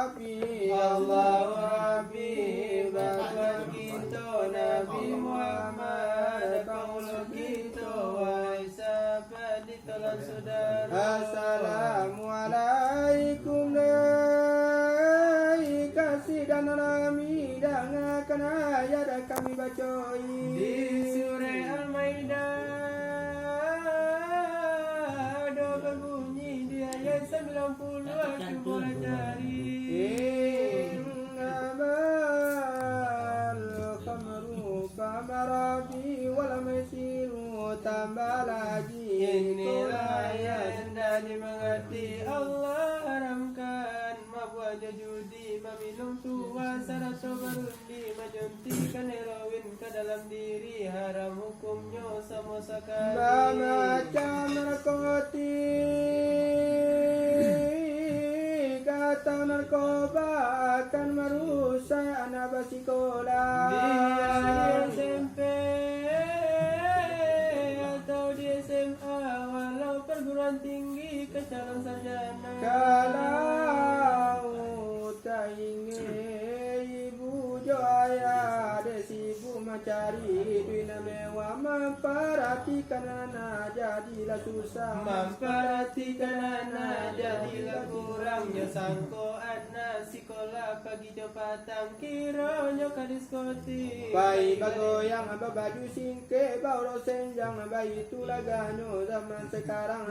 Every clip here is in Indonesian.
Rabbi Allahu Rabbi Bapak kita Nabi Muhammad Paulus kita wahai sahabat ditelan saudara. Assalamualaikum dai kasih dan rami dengarkan ayat kami bacoi di surah Al-Maidah. Ada berbunyi di ayat 90 aku boleh cari. Innamal khamru kamarabi wal maisiru tambah lagi. Inilah ayat dan dimengerti Allah haramkan mabuk judi meminum tua syarat berundi menjuntikan heroin ke dalam diri haram hukumnya sama sekali. Macam narkotik atau narkoba akan merusak anak sekolah. Di SMP atau di SMA walau perguruan tinggi ke calon sarjana. Kalau tak ingin ibu joya desibu mencari duit mewah memperhatikan anak jadilah susah. Memperhatikan anak jadilah kurangnya sangko anak sekolah pagi jam patang kiranya ke diskotik. Bayi bagoyang baju singke bau senjang bayi itu lagano zaman sekarang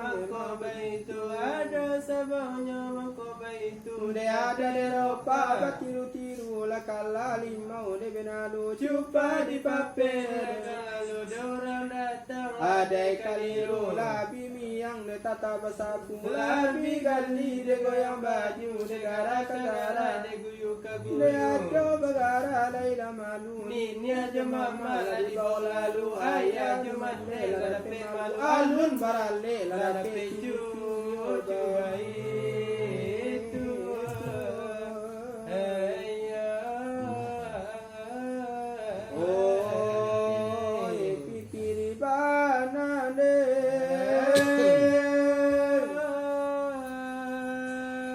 mangkoba itu ada sabahnya mangkoba itu dia ada di Eropa batiru-tiru lakala limau de benado cupa di papel lalu orang datang ada kaliru labi miang de tata basapu labi gali de goyang baju de gara-gara de guyu kaguyu de ajo bagara laila malu ni aja mama lali bau lalu ayah jumat lela pe malu alun barale la pe ju itu oh pikir banane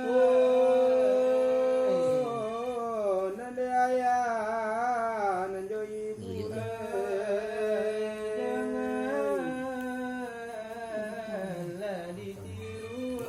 oh nande ayah nanjo ibu janganlah ditiru.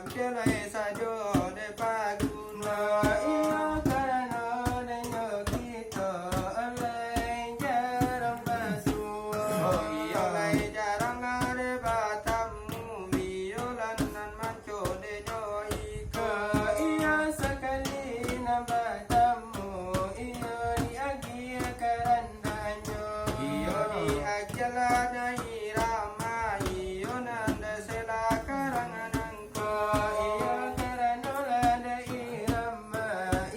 Pialai sajo de paguna iyo karano denyo kita alai jarang basuo iyo lai jarang ade batamu biolan nan manco de joiko iyo sekali nabatamu iyo diagi karandanyo iyo diajala dai rama iyo nanda sela karanganangko iyo karanola dai rama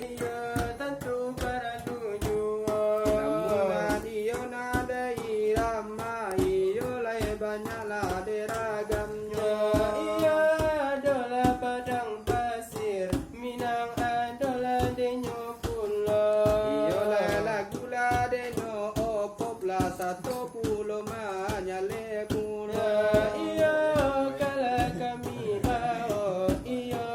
iyo tentu karadujuo namun iyo nada irama iyo lai banyaklah deragamnya iyo adalah padang pasir Minang adalah denyo pulo iyo lai lagula denyo opopla 1 manyale pulo iyo kala kami bawa iyo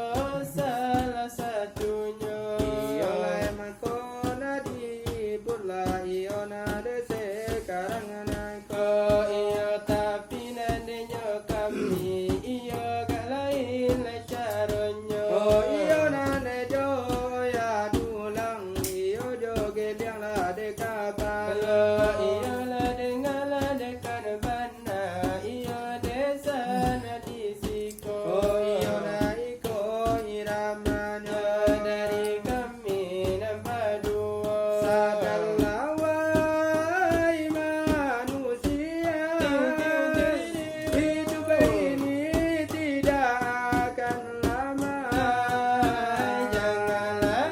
salah satunya iyo lai makona di pula iyo nade sekarang anakku iyo tapi nadenya kami iyo kalain lai caronyo iyo nade joya dulang iyo joge biang la de kapalo iyo la dengar la dekat bana iyo desa nadi siko iyo na iko iramana dari kami nambah dua sadalawai manusia hidup ini tidak akan lama janganlah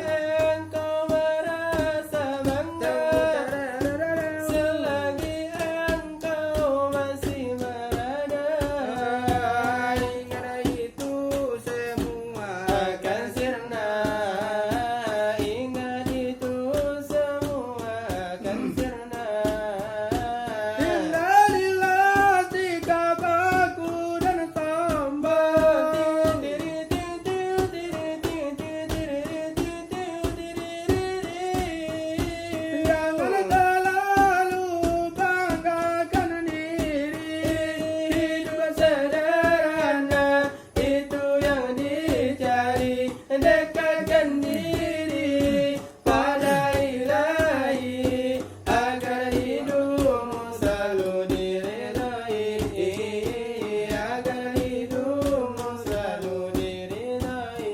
engkau merasa bangga selagi engkau masih berada ingat itu semua akan sirna ingat itu semua akan sirna Lillah tiga baku dan tombol jangan terlalu banggakan diri hidup sederhana itu yang dicari dekatkan diri pada ilahi agar hidupmu selalu diridhai agar hidupmu selalu diridhai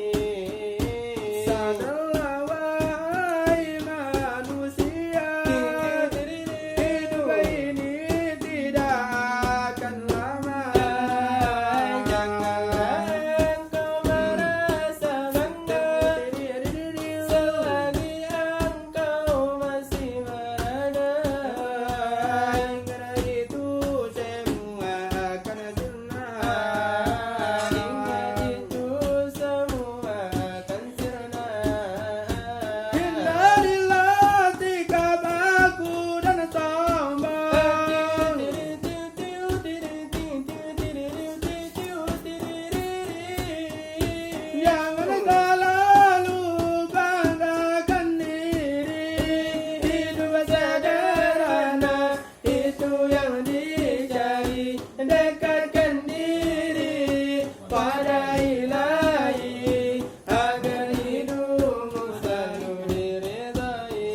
sadarlah wahai manusia hidup ini tidak akan lama janganlah engkau merasa bangga selagi engkau masih berada ingat itu semua akan sirna ingat itu semua akan sirna Lillah tiga baku dan tombol jangan terlalu banggakan diri hidup sederhana itu yang dicari dekatkan diri pada ilahi agar hidupmu selalu diridhai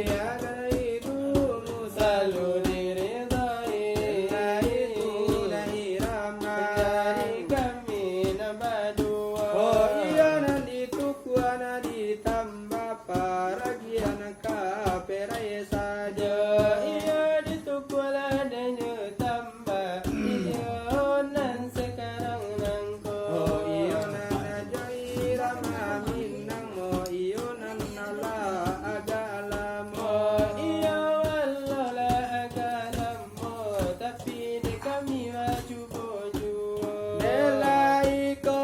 agar hidupmu selalu diridhai itu dari rama dari kami nambah dua oh iya nanti tukua nanti tambah paragi anak kaperai saja iya ditukula denyo tambah iyo nan sekarang nangko oh iyo nan jai rama minang mo iyo nan nala agalamo iyo Allah la agalamo tapi di kami waju boju nelai ko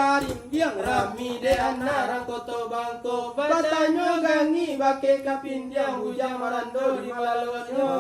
karim diang rami de anara koto bangko batanyo gangi bake kapin diang bujang marando di malalonyo